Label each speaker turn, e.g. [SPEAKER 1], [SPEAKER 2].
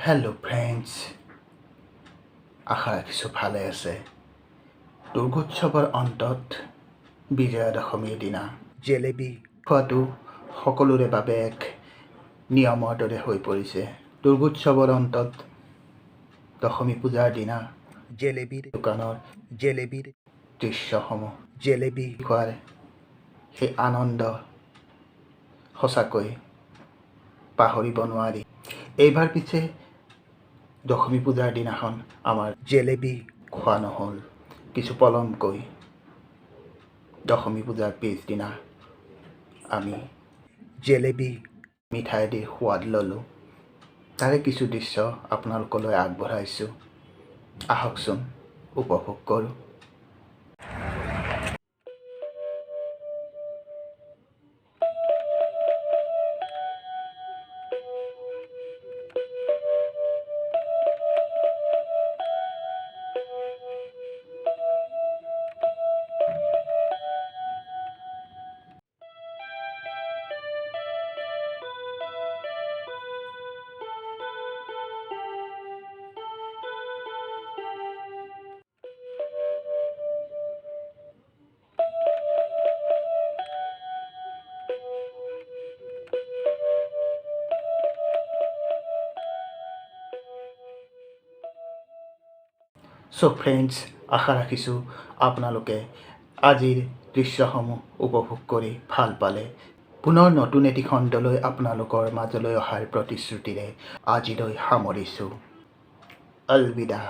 [SPEAKER 1] Hello' friends, আশা ৰাখিছোঁ ভালে আছে। দুৰ্গোৎসৱৰ অন্তত বিজয়া-দশমীৰ দিনা জেলেবি খোৱাটো সকলোৰে বাবে এক নিয়মৰ দৰে হৈ পৰিছে। দুৰ্গোৎসৱৰ অন্তত দশমী পূজাৰ দিনা জেলেবিৰ দোকানৰ জেলেবিৰ দৃশ্যসমূহ, জেলেবি খোৱাৰ সেই আনন্দ সঁচাকৈ পাহৰিব নোৱাৰি। এইবাৰ পিছে দশমী পূজাৰ দিনাখন আমাৰ জেলেবি খোৱা নহ'ল, কিছু পলমকৈ। দশমী পূজাৰ পিছদিনা আমি জেলেবি মিঠাইদিৰ সোৱাদ ল'লোঁ। তাৰে কিছু দৃশ্য আপোনালোকলৈ আগবঢ়াইছোঁ। আহকচোন উপভোগ কৰোঁ। ফ্ৰেণ্ডছ, আশা ৰাখিছোঁ আপোনালোকে আজিৰ দৃশ্যসমূহ উপভোগ কৰি ভাল পালে। পুনৰ নতুন এটি খণ্ডলৈ আপোনালোকৰ মাজলৈ অহাৰ প্ৰতিশ্ৰুতিৰে আজিলৈ সামৰিছোঁ। অলবিদা।